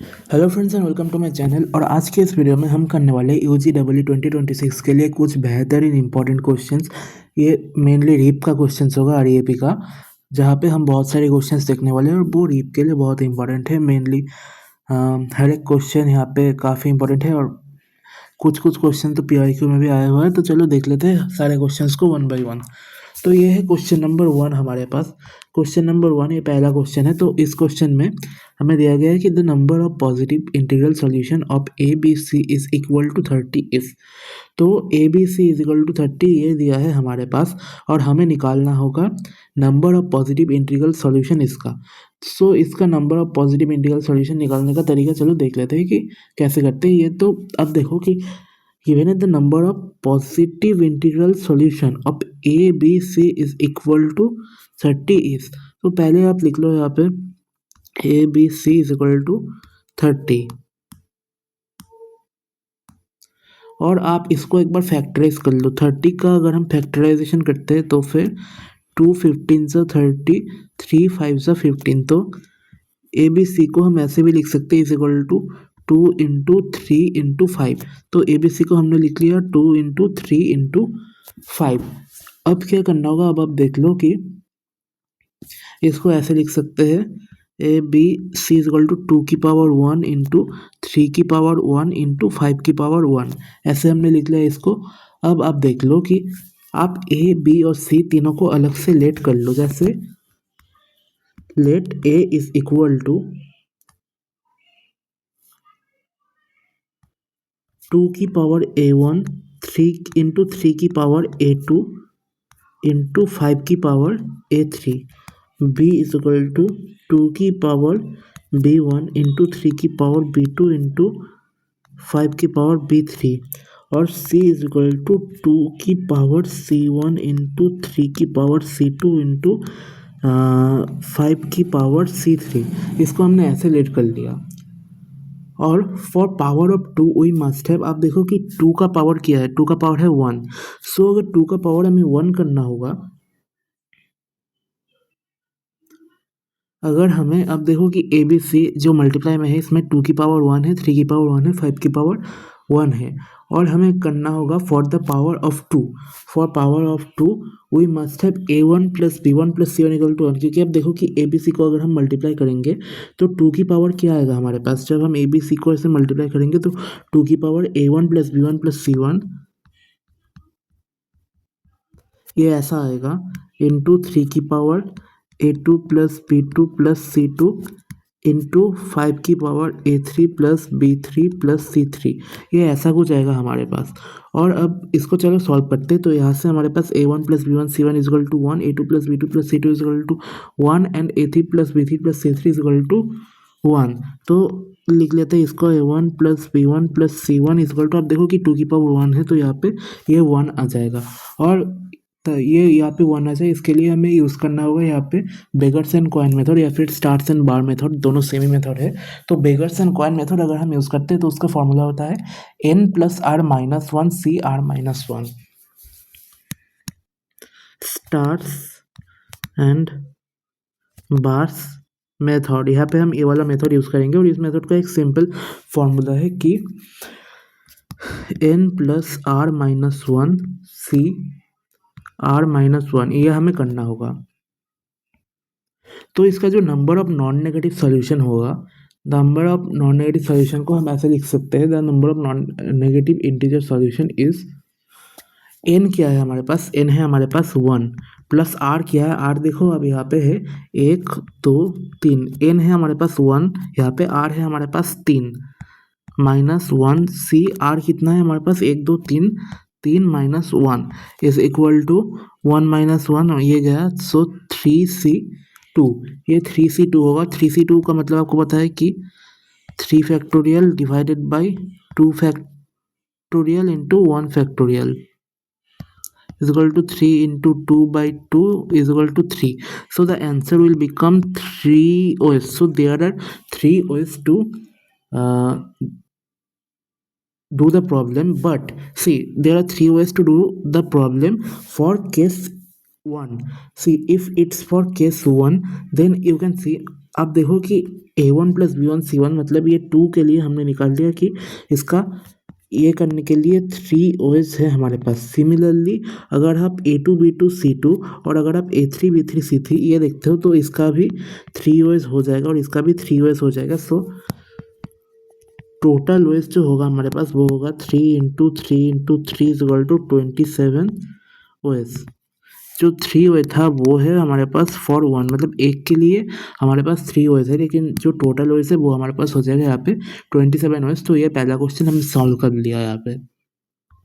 Hello friends and welcome to my channel. और आज के इस वीडियो में हम करने वाले UGW 2026 के लिए कुछ बेहतरीन इंपॉर्टेंट क्वेश्चंस। ये मेनली रीप का क्वेश्चंस होगा, REAP का, जहाँ पे हम बहुत सारे क्वेश्चंस देखने वाले हैं और वो रीप के लिए बहुत इंपॉर्टेंट है। मेनली हर एक क्वेश्चन यहाँ पे काफ़ी इंपॉर्टेंट है और कुछ कुछ क्वेश्चन तो PIQ में भी आए हुए हैं। तो चलो देख लेते हैं सारे क्वेश्चंस को वन बाय वन। तो ये है क्वेश्चन नंबर 1 हमारे पास। क्वेश्चन नंबर 1 ये पहला क्वेश्चन है। तो इस क्वेश्चन में हमें दिया गया है कि the number of positive integral solution of ABC is equal to 30 if. तो ABC इज इक्वल टू 30 ये दिया है हमारे पास और हमें निकालना होगा number of positive integral solution इसका। सो इसका number of positive integral solution निकालने का तरीका चलो देख लेते हैं कि कैसे करते हैं ये। तो अब देखो कि given that the number of positive integral solution of ABC is equal to 30 is। तो पहले आप लिख लो यहाँ पे ABC is equal to 30 और आप इसको एक बार फैक्टराइज कर लो। 30 का अगर हम फैक्टराइजेशन करते हैं तो फिर 2 15 से 30, 3 5 से 15। तो ABC को हम ऐसे भी लिख सकते हैं is equal to 2 into 3 into 5। तो ABC को हमने लिख लिया 2 इंटू 3 इंटू 5। अब क्या करना होगा, अब आप देख लो कि इसको ऐसे लिख सकते हैं ABC इज इक्वल टू 2 की पावर 1 इंटू 3 की पावर 1 इंटू 5 की पावर 1। ऐसे हमने लिख लिया इसको। अब आप देख लो कि आप A, B और C तीनों को अलग से लेट कर लो। जैसे let A is equal to 2 की पावर A1, 3 इंटू 3 की पावर A2 इंटू 5 की power A3। B is equal to 2 की पावर B1 इंटू 3 की पावर B2 इंटू 5 की पावर B3। और C इज इक्वल टू 2 की पावर C1 इंटू 3 की power C2 into 5 की पावर C3। इसको हमने ऐसे लेट कर लिया। और for power of 2 we must have, आप देखो कि 2 का पावर क्या है, 2 का पावर है 1। सो अगर 2 का पावर हमें 1 करना होगा, अगर हमें अब देखो कि ABC जो मल्टीप्लाई में है इसमें 2 की पावर 1 है, 3 की पावर 1 है, 5 की पावर 1 है। और हमें करना होगा for the power of 2, for power of 2 we must have A1 plus B1 plus C1 equal to 1। क्योंकि अब देखो कि ABC को अगर हम मल्टीप्लाई करेंगे तो 2 की पावर क्या आएगा हमारे पास, जब हम ABC को ऐसे मल्टीप्लाई करेंगे तो 2 की power A1 plus B1 plus C1 ये ऐसा आएगा इंटू 3 की power A2 plus B2 plus C2 into 5 की power A3 plus B3 plus C3। ये ऐसा कुछ आएगा हमारे पास। और अब इसको चलो सॉल्व करते हैं। तो यहाँ से हमारे पास A1 plus B1 C1 is equal to 1, A2 plus B2 plus C2 is equal to 1 and A3 plus B3 plus C3 is equal to 1। तो लिख लेते हैं इसको A1 plus B1 plus C1 is equal to, आप देखो कि 2 की power 1 है तो यहाँ पे ये 1 आ जाएगा। और तो ये यहाँ पे 1 आ जाए, इसके लिए हमें यूज़ करना होगा यहाँ पे बेगर्स एंड कॉइन मेथड या फिर स्टार्स एंड बार मेथड, दोनों सेम ही मेथड है। तो बेगर्स एंड कॉइन मेथड अगर हम यूज़ करते हैं तो उसका फॉर्मूला होता है N plus R minus 1 CR minus 1। Stars and bars method, यहाँ पे हम ये वाला मेथड यूज़ करेंगे और इस मेथड का एक सिंपल फॉर्मूला है कि N plus R minus 1 CR minus 1, ये हमें करना होगा। तो इसका जो number of non negative solution होगा, number of non negative solution को हम ऐसे लिख सकते हैं, the number of non negative integer solution is, n क्या है हमारे पास, n है हमारे पास 1 प्लस r क्या है, r देखो अब यहाँ पे है 1 2 3, n है हमारे पास 1, यहाँ पे r है हमारे पास 3 माइनस 1 c, r कितना है हमारे पास 1 2 3, 3 minus 1 is equal to 1 minus 1 और ये गया। सो 3c2, ये 3c2 होगा। 3c2 का मतलब आपको पता है कि 3 factorial divided by 2 factorial into 1 factorial is equal to 3 into 2 by 2 is equal to 3. So the answer will become 3 OS. So there are 3 OS to do the problem, but see there are 3 ways to do the problem for case 1. See if it's for case 1 then you can see, आप देखो कि A1+B1C1 मतलब ये 2 के लिए हमने निकाल लिया कि इसका ये करने के लिए 3 OS है हमारे पास। सिमिलरली अगर आप A2B2C2 और अगर आप A3B3C3 ये देखते हो तो इसका भी 3 OS हो जाएगा और इसका भी 3 OS हो जाएगा। सो टोटल OS जो होगा हमारे पास वो होगा 3 × 3 × 3 = 27 OS। जो 3 OS था वो है हमारे पास फॉर वन, मतलब एक के लिए हमारे पास 3 OS है, लेकिन जो टोटल OS है वो हमारे पास हो जाएगा यहाँ पे 27 OS। तो ये पहला क्वेश्चन हमने सॉल्व कर लिया यहाँ पे।